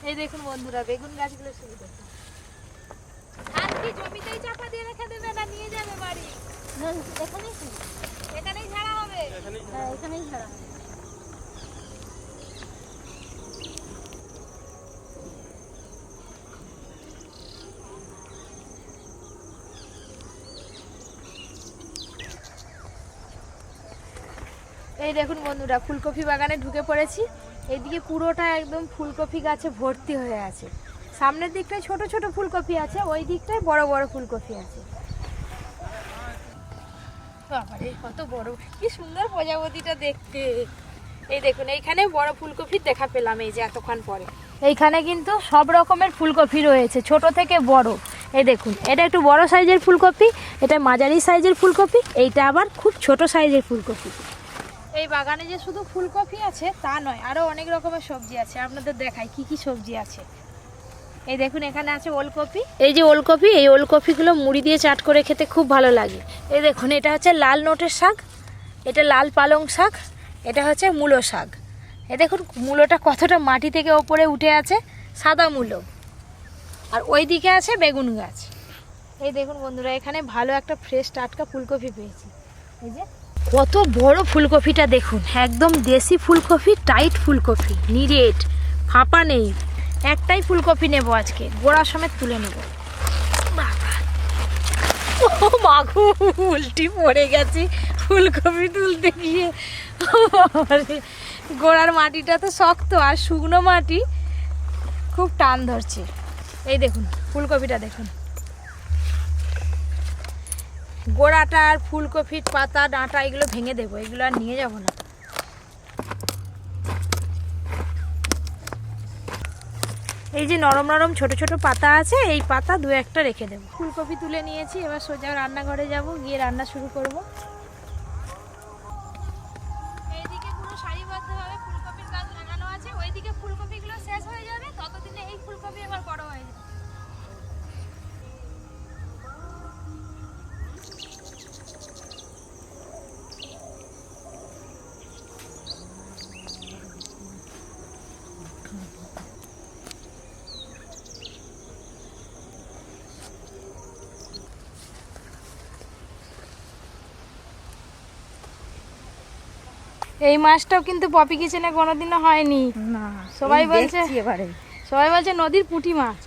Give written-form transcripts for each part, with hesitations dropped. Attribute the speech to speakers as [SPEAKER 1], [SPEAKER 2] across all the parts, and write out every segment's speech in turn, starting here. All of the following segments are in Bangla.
[SPEAKER 1] এই দেখুন বন্ধুরা বেগুন গাছগুলো শুরু করছে। আর কি জমিতেই চাপা দিয়ে রেখে দেবে না নিয়ে যাবে বাড়ি?
[SPEAKER 2] না, এখানেই শুরু।
[SPEAKER 1] এখানেই ঝাড়া হবে।
[SPEAKER 2] হ্যাঁ, এখানেই ঝাড়া হবে।
[SPEAKER 1] এই দেখুন বন্ধুরা ফুলকপি বাগানে ঢুকে পড়েছি। এইদিকে পুরোটা একদম ফুলকপি গাছে ভর্তি হয়ে আছে। সামনের দিকটায় ছোট ছোট ফুলকপি আছে, ওই দিকটায় বড় বড় ফুলকপি আছে। বাবারে কত বড়, কি সুন্দর প্রজাপতিটা দেখতে। এই দেখুন এইখানে বড় ফুলকপির দেখা পেলাম এই যে এতক্ষণ পরে। এইখানে কিন্তু সব রকমের ফুলকপি রয়েছে, ছোট থেকে বড়। এই দেখুন এটা একটু বড় সাইজের ফুলকপি, এটা মাঝারি সাইজের ফুলকপি, এইটা আবার খুব ছোট সাইজের ফুলকপি। এই বাগানে যে শুধু ফুলকপি আছে তা নয়, আরও অনেক রকমের সবজি আছে। আপনাদের দেখাই কি কি সবজি আছে। এই দেখুন এখানে আছে ওলকপি। এই যে ওলকপি, এই ওলকপিগুলো মুড়ি দিয়ে চাট করে খেতে খুব ভালো লাগে। এই দেখুন এটা হচ্ছে লাল নোটের শাক, এটা লাল পালং শাক, এটা হচ্ছে মূলো শাক। এই দেখুন মূলোটা কতটা মাটি থেকে ওপরে উঠে আছে, সাদা মূলো। আর ওই দিকে আছে বেগুন গাছ। এই দেখুন বন্ধুরা এখানে ভালো একটা ফ্রেশ টাটকা ফুলকপি পেয়েছি। এই যে কত বড় ফুলকপিটা দেখুন, একদম দেশি ফুলকপি, টাইট ফুলকপি, নিরেট, ফাঁপা নেই। একটাই ফুলকপি নেব আজকে, গোড়া সমেত তুলে নেব। বাবা ও মাগো, উল্টি পড়ে গেছি ফুলকপি তুলতে গিয়ে। গোড়ার মাটিটা তো শক্ত আর শুকনো মাটি, খুব টান ধরছে। এই দেখুন ফুলকপিটা দেখুন, গোড়াটা আর ফুলকপির পাতা ডাঁটা এগুলো ভেঙে দেবো, এগুলো আর নিয়ে যাব না। এই যে নরম নরম ছোট ছোট পাতা আছে, এই পাতা দু একটা রেখে দেবো। ফুলকপি তুলে নিয়েছি, এবার সোজা রান্নাঘরে যাব, গিয়ে রান্না শুরু করব। এইদিকে পুরো সারিবদ্ধভাবে ফুলকপির গাছ লাগানো আছে, ওইদিকে ফুলকপিগুলো শেষ হয়ে যাবে, ততদিনে এই ফুলকপি এবার বড় হয়ে যাবে। এই মাছটাও কিন্তু পপি কিচেনে কোনোদিনও হয়নি
[SPEAKER 2] না,
[SPEAKER 1] সবাই বলছে
[SPEAKER 2] এবারে
[SPEAKER 1] সবাই বলছে নদীর পুঁটি মাছ।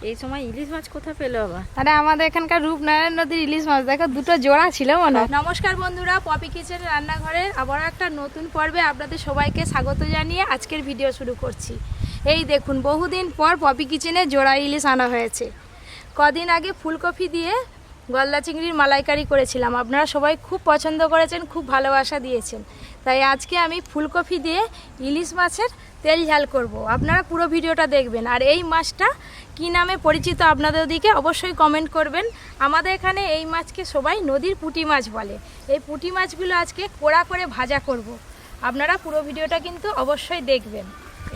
[SPEAKER 2] এই সময় ইলিশ মাছ কোথা পেলো আবার?
[SPEAKER 1] আরে আমাদের এখানকার রূপনারায়ণ নদীর ইলিশ মাছ দেখো, দুটো জোড়া ছিল মনে হয়। নমস্কার বন্ধুরা, পপি কিচেন রান্নাঘরে আবার একটা নতুন পর্বে আপনাদের সবাইকে স্বাগত জানিয়ে আজকের ভিডিও শুরু করছি। এই দেখুন বহুদিন পর পপি কিচেনে জোড়া ইলিশ আনা হয়েছে। কদিন আগে ফুলকপি দিয়ে গলদা চিংড়ির মালাইকারি করেছিলাম, আপনারা সবাই খুব পছন্দ করেছেন, খুব ভালোবাসা দিয়েছেন। তাই আজকে আমি ফুলকপি দিয়ে ইলিশ মাছের তেল ঝাল করব। আপনারা পুরো ভিডিওটা দেখবেন। আর এই মাছটা কী নামে পরিচিত আপনাদের দিকে অবশ্যই কমেন্ট করবেন। আমাদের এখানে এই মাছকে সবাই নদীর পুঁটি মাছ বলে। এই পুঁটি মাছগুলো আজকে কোড়া করে ভাজা করব। আপনারা পুরো ভিডিওটা কিন্তু অবশ্যই দেখবেন।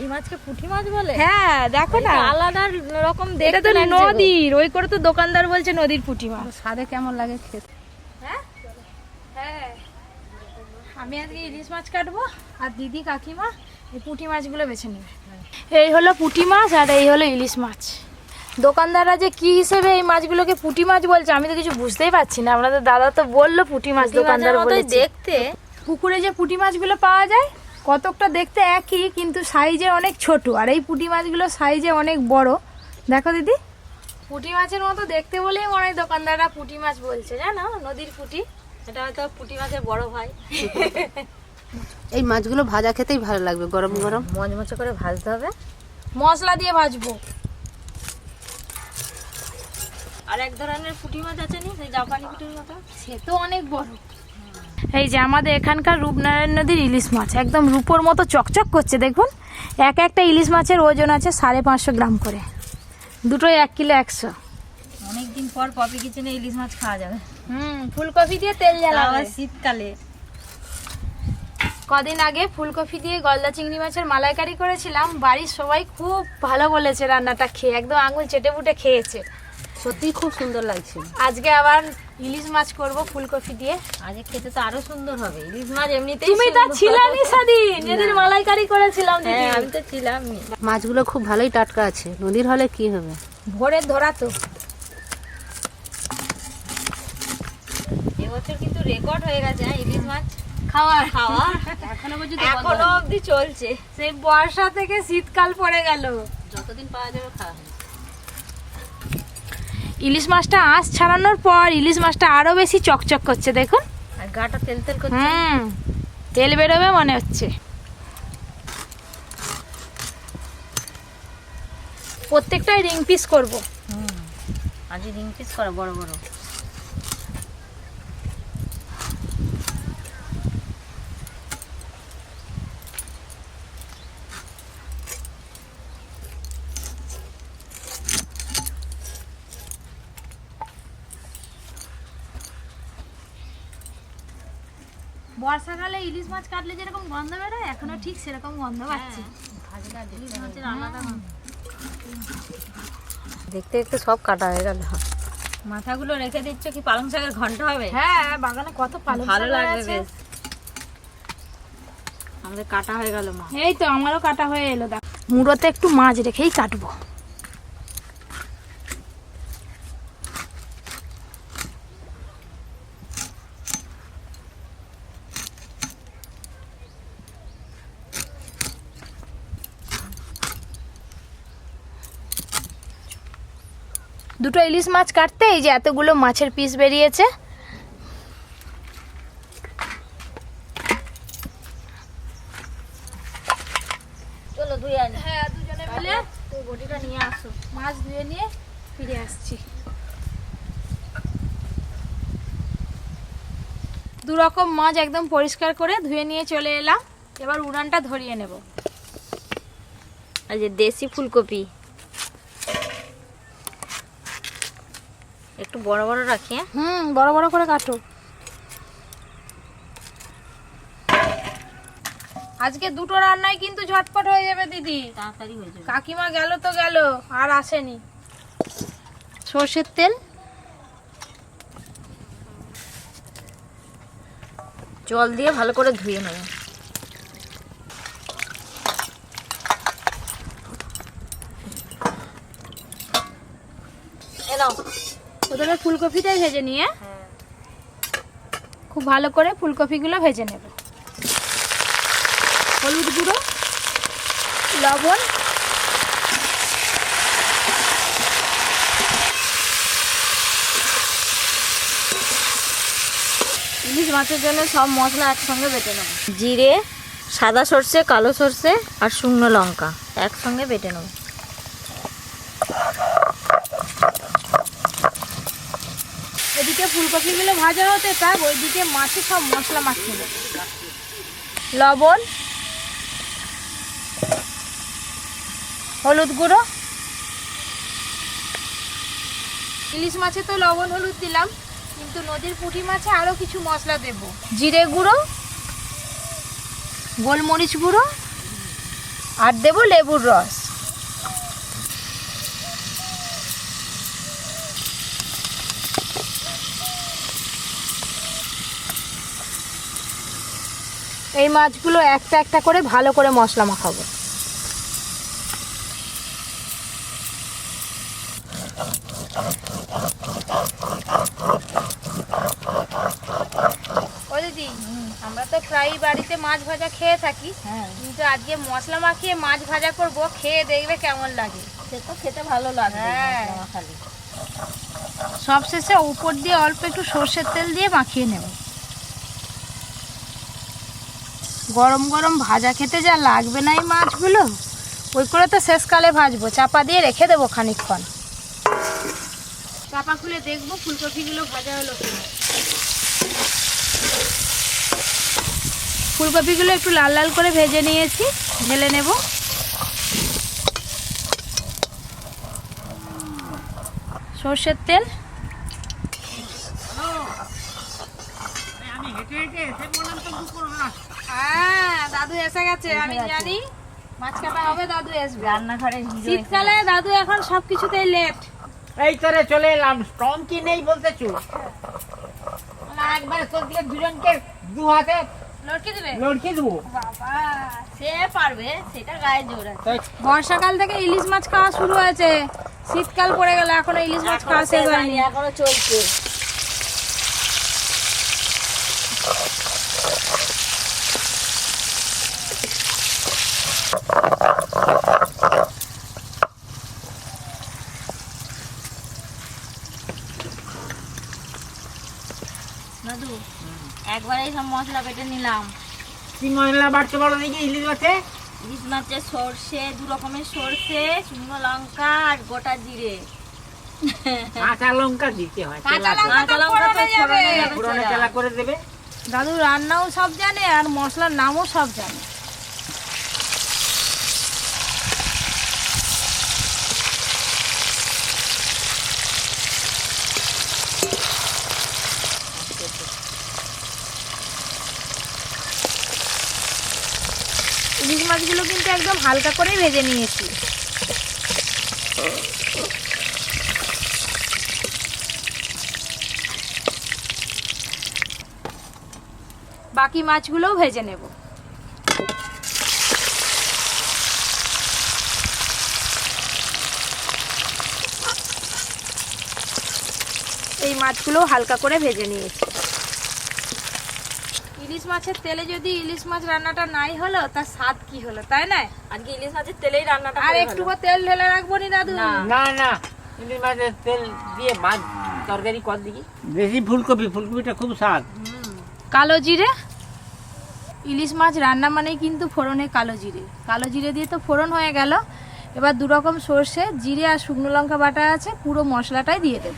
[SPEAKER 2] এই মাছকে পুঁটি মাছ বলে?
[SPEAKER 1] হ্যাঁ দেখো না,
[SPEAKER 2] আলাদা রকম
[SPEAKER 1] এটা
[SPEAKER 2] দেখতে
[SPEAKER 1] তো
[SPEAKER 2] লাগছে গো।
[SPEAKER 1] নদীর, ওই করে তো দোকানদার বলছে নদীর পুঁটি মাছ।
[SPEAKER 2] স্বাদে কেমন লাগে খেতে?
[SPEAKER 1] হ্যাঁ হ্যাঁ, আমি আজকে ইলিশ মাছ কাটবো আর দিদি কাকিমা এই পুঁটি মাছগুলো বেছে নেবে। এই হলো পুঁটি মাছ আর এই হলো ইলিশ মাছ। দোকানদাররা যে কি হিসেবে এই মাছগুলোকে পুঁটি মাছ বলছে আমি তো কিছু বুঝতেই পারছি না। আপনাদের দাদা তো বললো পুঁটি মাছ, দোকানদার বলেছে।
[SPEAKER 2] দেখতে
[SPEAKER 1] পুকুরে যে পুঁটি মাছগুলো পাওয়া যায় কতকটা দেখতে একই, কিন্তু সাইজে অনেক ছোট। আর এই পুঁটি মাছগুলো সাইজে অনেক বড়। দেখো দিদি, পুঁটি মাছের মতো দেখতে বলেই মনে হয় দোকানদাররা পুঁটি মাছ বলছে, জানো, নদীর পুঁটি।
[SPEAKER 2] এটা হয়তো পুঁটি মাছের বড় ভাই। এই মাছগুলো ভাজা খেতেই ভালো লাগবে, গরম গরম মচমচে করে ভাজতে হবে,
[SPEAKER 1] মশলা দিয়ে ভাজবো।
[SPEAKER 2] আর এক ধরনের পুঁটি মাছ আছে নি, সেই জাপানি পুঁটির মতো,
[SPEAKER 1] সে তো অনেক বড়। এই যে আমাদের এখানকার রূপনারায়ণ নদীর ইলিশ মাছ একদম রূপোর মতো চকচক করছে। দেখুন এক একটা ইলিশ মাছের ওজন আছে 550 গ্রাম করে, দুটোই 1 কিলো 100।
[SPEAKER 2] অনেকদিন পর পপি কিচেনে ইলিশ মাছ খাওয়া যাবে।
[SPEAKER 1] ফুলকপি দিয়ে তেল ঝাল হবে
[SPEAKER 2] শীতকালে।
[SPEAKER 1] কদিন আগে ফুলকপি দিয়ে গলদা চিংড়ি মাছের মালাইকারি করেছিলাম, বাড়ির সবাই খুব ভালো বলেছে রান্নাটা খেয়ে, একদম আঙুল চেটে পুটে খেয়েছে।
[SPEAKER 2] সত্যি খুব সুন্দর লাগছে।
[SPEAKER 1] আজকে আবার ইলিশ মাছ করব ফুলকপি দিয়ে।
[SPEAKER 2] আজকে খেতে তো আরো সুন্দর হবে। ইলিশ মাছ এমনিতেই
[SPEAKER 1] তুমি তো ছিলামই সেদিন, যেদিন মালাইকারি করেছিলাম দিদি।
[SPEAKER 2] আমি তো ছিলাম। মাছগুলো খুব ভালোই টাটকা আছে, নদীর হলে কি হবে,
[SPEAKER 1] ভোরের ধরা তো।
[SPEAKER 2] এবছর কিন্তু রেকর্ড হয়ে গেছে ইলিশ মাছ
[SPEAKER 1] খাওয়া
[SPEAKER 2] এখনো পর্যন্ত
[SPEAKER 1] এখনো অবধি চলছে। সেই বর্ষা থেকে শীতকাল পড়ে গেল,
[SPEAKER 2] যতদিন পাওয়া যাবে খাওয়া।
[SPEAKER 1] ইলিশ মাছটা আঁশ ছাড়ানোর পর ইলিশ মাছটা আরো বেশি চকচক করছে, দেখুন।
[SPEAKER 2] আর গাটা তেল তেল করছে।
[SPEAKER 1] তেল বেরোবে মনে হচ্ছে। প্রত্যেকটাই রিং পিস করব।
[SPEAKER 2] আজ রিং পিস করা বড় বড়।
[SPEAKER 1] বর্ষাকালে ইলিশ মাছ কাটলে যেরকম গন্ধ বেরোয়, এখনো ঠিক সেরকম গন্ধ পাচ্ছি।
[SPEAKER 2] দেখতে দেখতে সব কাটা হয়ে গেল। মাথাগুলো রেখে দিচ্ছ কি পালং শাকের ঘন্ট হবে?
[SPEAKER 1] হ্যাঁ, বাগানে কত পালং শাক
[SPEAKER 2] ভালো লাগবে
[SPEAKER 1] আছে।
[SPEAKER 2] বেশ। আমাদের কাটা হয়ে গেল মা।
[SPEAKER 1] এই তো আমারও কাটা হয়ে এলো। দেখ, মুড়োতে একটু মাছ রেখেই কাটবো। দুটো ইলিশ মাছ কাটতে এই যে এতগুলো মাছের পিস বেরিয়েছে।
[SPEAKER 2] চলো ধুয়ে আনি।
[SPEAKER 1] হ্যাঁ, দুজনে মিলে
[SPEAKER 2] তুই বটিটা নিয়ে আসো।
[SPEAKER 1] মাছ ধুয়ে নিয়ে ফিরে আসছি। দু রকম মাছ একদম পরিষ্কার করে ধুয়ে নিয়ে চলে এলাম। এবার উনানটা ধরিয়ে নেব।
[SPEAKER 2] আর যে দেশি ফুলকপি একটু বড় বড় রাখি।
[SPEAKER 1] বড় বড় করে কাটো। আজকে দুটো রান্নাই কিন্তু ঝটপট হয়ে যাবে দিদি,
[SPEAKER 2] তাড়াতাড়ি হয়ে যাবে।
[SPEAKER 1] কাকিমা গেল তো গেল, আর আসেনি। সর্ষের তেল,
[SPEAKER 2] জল দিয়ে ভালো করে ধুয়ে নেব।
[SPEAKER 1] প্রথমে ফুলকপিটাই ভেজে নিয়ে খুব ভালো করে ফুলকপিগুলো ভেজে নেব। হলুদ গুঁড়ো, লবণ,
[SPEAKER 2] ইলিশ মাছের জন্য সব মশলা একসঙ্গে বেটে নেব। জিরে, সাদা সর্ষে, কালো সর্ষে আর শুকনো লঙ্কা একসঙ্গে বেটে নেব।
[SPEAKER 1] এদিকে ফুলকপিগুলো ভাজা হতে থাক, ওইদিকে মাছে সব মশলা মাখিয়ে নেব। লবণ, হলুদ গুঁড়ো, ইলিশ মাছে তো লবণ হলুদ দিলাম, কিন্তু নদীর পুঁটি মাছে আরো কিছু মশলা দেব। জিরে গুঁড়ো, গোলমরিচ গুঁড়ো, আর দেব লেবুর রস। এই মাছগুলো একটা একটা করে ভালো করে মশলা মাখাবো। ও দিদি, আমরা তো প্রায় বাড়িতে মাছ ভাজা খেয়ে থাকি, কিন্তু আজকে মশলা মাখিয়ে মাছ ভাজা করব, খেয়ে দেখবে কেমন লাগে।
[SPEAKER 2] সে তো খেতে ভালো লাগে।
[SPEAKER 1] সব শেষে উপর দিয়ে অল্প একটু সর্ষের তেল দিয়ে মাখিয়ে নেব। গরম গরম ভাজা খেতে যা লাগবে না এই মাছগুলো, ওই করে তো শেষকালে ভাজবো। চাপা দিয়ে রেখে দেবো খানিকক্ষণ। চাপা খুলে দেখবো ফুলকপিগুলো ভাজা হলো কিনা। ফুলকপিগুলো একটু লাল লাল করে ভেজে নিয়েছি, ঢেলে নেব। সর্ষের তেল, দাদু এসে গেছে, আমি জানি মাছ কাটা হবে, দাদু আসবে।
[SPEAKER 2] রান্নাঘরে
[SPEAKER 1] শীতকালে দাদু এখন সবকিছুতেই লেট।
[SPEAKER 3] এই তোরে চলে এলাম, স্ট্রং কি নেই বলতেছো? একবার তোর দিয়ে দুজনকে দু হাতে
[SPEAKER 1] লড়কে দিবে
[SPEAKER 3] লড়কে দেবো।
[SPEAKER 1] বাবা,
[SPEAKER 2] সে পারবে, সেটা গায়ে জোর আছে।
[SPEAKER 1] বর্ষাকাল থেকে ইলিশ মাছ খাওয়া শুরু হয়েছে, শীতকাল পড়ে গেল এখনো ইলিশ মাছ খাওয়া শেষ হয়নি।
[SPEAKER 2] এখনো চলছে। দাদু, একবারেই সব মশলা বেটে নিলাম।
[SPEAKER 3] কি মশলা বাড়তে পারো দেখি ইলিশ মাছে?
[SPEAKER 2] ইলিশ মাছের সর্ষে, 2 রকমের সর্ষে, শুকনো লঙ্কা আর গোটা জিরে।
[SPEAKER 3] কাঁচা লঙ্কা দিতে হয়,
[SPEAKER 1] কাঁচা
[SPEAKER 3] তেলা করে।
[SPEAKER 1] লঙ্কা তো ফোড়নে যাবে।
[SPEAKER 3] পুরোনো তেলা করে দেবে।
[SPEAKER 1] দাদু রান্নাও সব জানে আর মশলার নামও সব জানে। ইলিশ মাছগুলো কিন্তু একদম হালকা করেই ভেজে নিয়েছি। বাকি মাছগুলোও ভেজে নেব। এই মাছগুলো হালকা করে ভেজে নিয়েছি। ইলিশ মাছের তেলে যদি ইলিশ মাছ রান্নাটা নাই হলো, তার স্বাদ কি হলো, তাই না?
[SPEAKER 2] আজকে ইলিশ মাছের তেলেই রান্নাটা
[SPEAKER 1] আর
[SPEAKER 2] করে
[SPEAKER 1] একটুকু
[SPEAKER 2] ফেলো।
[SPEAKER 1] তেল ঢেলে রাখবো নি দাদু?
[SPEAKER 3] না না, ইলিশ মাছের তেল দিয়ে মাছ তরকারি কর দেখি। বেশি ফুলকপি, ফুলকপিটা খুব স্বাদ।
[SPEAKER 1] কালো জিরে, ইলিশ মাছ রান্না মানেই কিন্তু ফোড়নে কালো জিরে। কালো জিরে দিয়ে তো ফোড়ন হয়ে গেল। এবার 2 রকম সর্ষে, জিরে আর শুকনো লঙ্কা বাটা আছে, পুরো মশলাটাই দিয়ে দেব।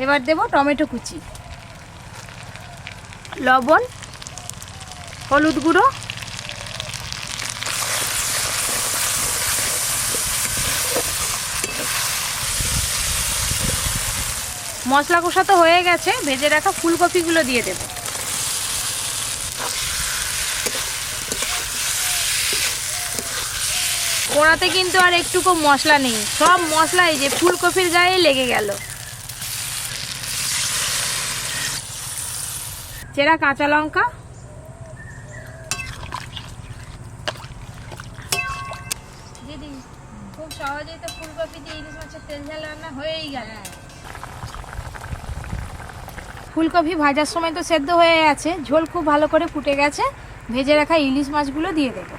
[SPEAKER 1] এবার দেব টমেটো কুচি, লবণ, হলুদ গুঁড়ো, মশলা কষাতে হয়ে গেছে, ভেজে রাখা ফুলকপিগুলো দিয়ে দেব। কড়াতে কিন্তু আর একটুকু মশলা নেই, সব মশলা এই যে ফুলকপির গায়ে লেগে গেল। চেরা কাঁচা লঙ্কা, দিদি খুব সহজেই তো ফুলকপি দিয়ে ইলিশ মাছের তেল ঝাল রান্না হয়েই গেল। ফুলকপি ভাজার সময় তো সেদ্ধ হয়ে গেছে, ঝোল খুব ভালো করে ফুটে গেছে। ভেজে রাখা ইলিশ মাছগুলো দিয়ে দেব।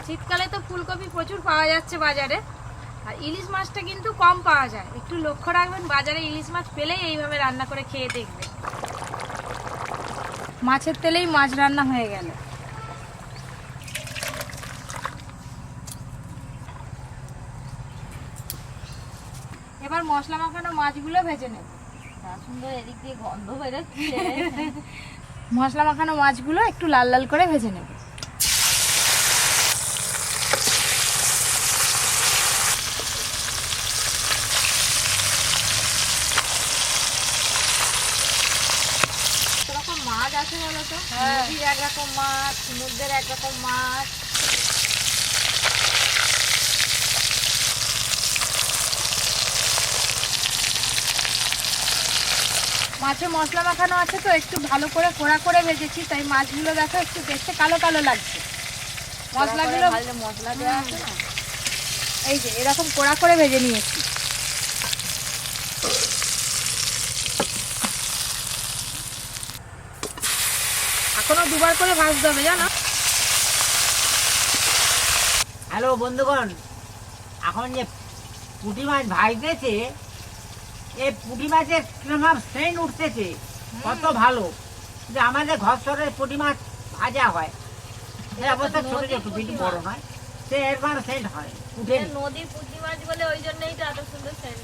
[SPEAKER 1] শীতকালে তো ফুলকপি প্রচুর পাওয়া যাচ্ছে বাজারে, আর ইলিশ মাছটা কিন্তু কম পাওয়া যায়। একটু লক্ষ্য রাখবেন, বাজারে ইলিশ মাছ পেলেই এইভাবে রান্না করে খেয়ে দেখবেন। মাছের তেলেই মাছ রান্না হয়ে গেল। এবার মশলা মাখানো মাছগুলো ভেজে নেব।
[SPEAKER 2] সুন্দর এদিক দিয়ে গন্ধ বেরোচ্ছে।
[SPEAKER 1] মশলা মাখানো মাছগুলো একটু লাল লাল করে ভেজে নেব।
[SPEAKER 2] মাছ আছে বলো তো? নদীর একরকম মাছ, সমুদ্রের একরকম মাছ।
[SPEAKER 1] মাছে মশলা মাখানো আছে তো একটু ভালো করে কোড়া করে ভেজেছি, তাই মাছগুলো দেখো একটু দেখতে কালো কালো লাগছে। মশলাগুলো
[SPEAKER 2] মশলা দেওয়া আছে না,
[SPEAKER 1] এই যে এরকম কোড়া করে ভেজে নিয়েছি। এখনো 2 বার করে ভাজতে হবে জানো।
[SPEAKER 3] হ্যালো বন্ধুগণ, এখন যে পুঁটি মাছ ভাজতেছে, এই পুঁটি মাছের কিরকম সেন্ট উঠতেছে, কত ভালো। যে আমাদের ঘর পুঁটি মাছ ভাজা হয়, এই অবস্থা ছোট ছোট, বেশি বড় নয়, সে এরকম সেন্ট হয় উঠে।
[SPEAKER 2] নদীর পুঁটি মাছ বলে ওই জন্যই তো এত সুন্দর সেন্ট।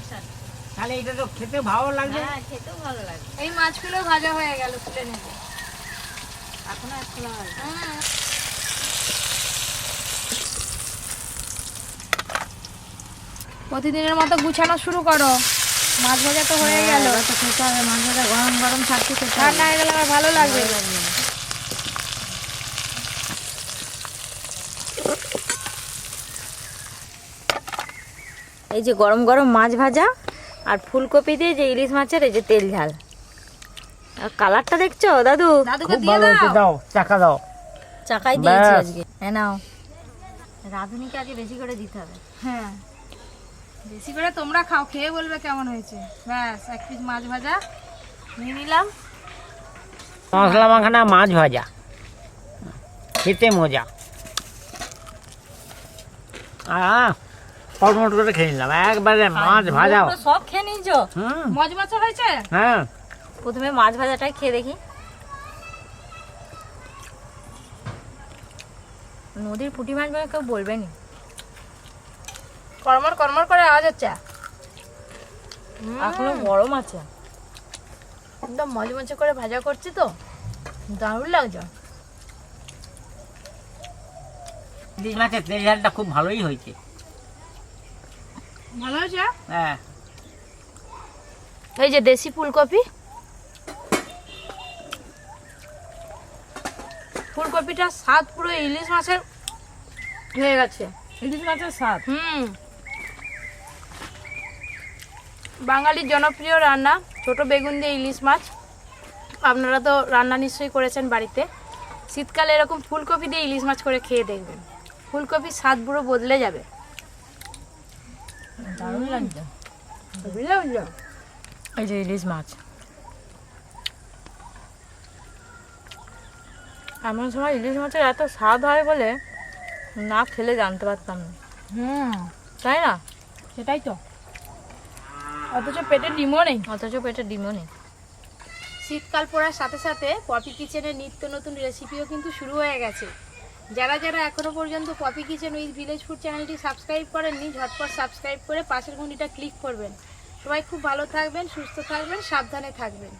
[SPEAKER 3] তাহলে এটা তো খেতে ভালো লাগবে।
[SPEAKER 2] হ্যাঁ, খেতেও ভালো লাগে।
[SPEAKER 1] এই মাছগুলো ভাজা হয়ে গেল, তুলে নেব।
[SPEAKER 2] এখনো এক খোলা হয়।
[SPEAKER 1] প্রতিদিনের মতো গুছানো শুরু করো, মাছ ভাজা তো হয়ে গেল,
[SPEAKER 2] এবার তো খেতে হবে, মাছ ভাজা গরম গরম থাকতে খেতে হবে।
[SPEAKER 1] ঠান্ডা হয়ে গেলে আমার ভালো লাগবে।
[SPEAKER 2] এই যে গরম গরম মাছ ভাজা আর ফুলকপি দিয়ে যে ইলিশ মাছের এই যে তেল ঝাল, আর কালারটা দেখছো দাদু?
[SPEAKER 1] দাদুকে
[SPEAKER 3] খুব
[SPEAKER 1] দিয়ে
[SPEAKER 3] ভালো হয়েছে,
[SPEAKER 1] দাও।
[SPEAKER 3] দাও চাকা দাও।
[SPEAKER 2] চাকাই দিয়েছি
[SPEAKER 3] ব্যাস।
[SPEAKER 2] আজকে। হ্যাঁ নাও, রাঁধুনিকে আগে বেশি করে দিতে হবে।
[SPEAKER 1] হ্যাঁ, বেশি করে তোমরা খাও, খেয়ে বলবে কেমন হয়েছে। ব্যাস, এক পিস মাছ ভাজা নিয়ে নিলাম।
[SPEAKER 3] মশলা মাখানা মাছ ভাজা, খেতে মজা। ফটমট করে খেয়ে নিলাম একবারে মাছ ভাজাও।
[SPEAKER 2] পুরো সব খেয়ে নিয়েছো?
[SPEAKER 3] হুম,
[SPEAKER 1] মাছ মাছ হয়েছে।
[SPEAKER 3] হ্যাঁ।
[SPEAKER 2] প্রথমে মাছ ভাজাটাই খেয়ে দেখি। নদীর পুঁটি মাছ বলে কেউ বলবে নি।
[SPEAKER 1] কর্মর কর্মর করে আওয়াজ হচ্ছে।
[SPEAKER 2] এখনো গরম আছে।
[SPEAKER 1] একদম মজমচে করে ভাজা করছি তো, দারুণ লাগছে।
[SPEAKER 3] ইলিশ মাছের তেল ঝালটা খুব ভালোই হয়েছে।
[SPEAKER 1] ভালো হয়েছে।
[SPEAKER 3] হ্যাঁ,
[SPEAKER 1] এই যে দেশি ফুলকপি, ফুলকপিটার স্বাদ পুরো ইলিশ মাছের হয়ে গেছে।
[SPEAKER 2] ইলিশ মাছের স্বাদ।
[SPEAKER 1] বাঙালির জনপ্রিয় রান্না ছোট বেগুন দিয়ে ইলিশ মাছ। আপনারা তো রান্না নিশ্চয়ই করেছেন বাড়িতে। শীতকালে এরকম ফুলকপি দিয়ে ইলিশ মাছ করে খেয়ে দেখবেন, ফুলকপির স্বাদ পুরো বদলে যাবে।
[SPEAKER 2] দারুণ লাগছে।
[SPEAKER 1] বুঝলে বুঝলো?
[SPEAKER 2] এই যে ইলিশ মাছ এমন সময় ইলিশ মাছের এত স্বাদ হয় বলে না খেলে জানতে পারতাম না, তাই না?
[SPEAKER 1] সেটাই তো, অথচ পেটে ডিমও নেই।
[SPEAKER 2] অথচ পেটে ডিমও নেই।
[SPEAKER 1] শীতকাল পড়ার সাথে সাথে পপি কিচেনের নিত্য নতুন রেসিপিও কিন্তু শুরু হয়ে গেছে। যারা যারা এখনো পর্যন্ত Popy kitchen with village food চ্যানেলটি সাবস্ক্রাইব করেননি, ঝটপট সাবস্ক্রাইব করে পাশের ঘন্টিটা ক্লিক করবেন। সবাই খুব ভালো থাকবেন, সুস্থ থাকবেন, সাবধানে থাকবেন।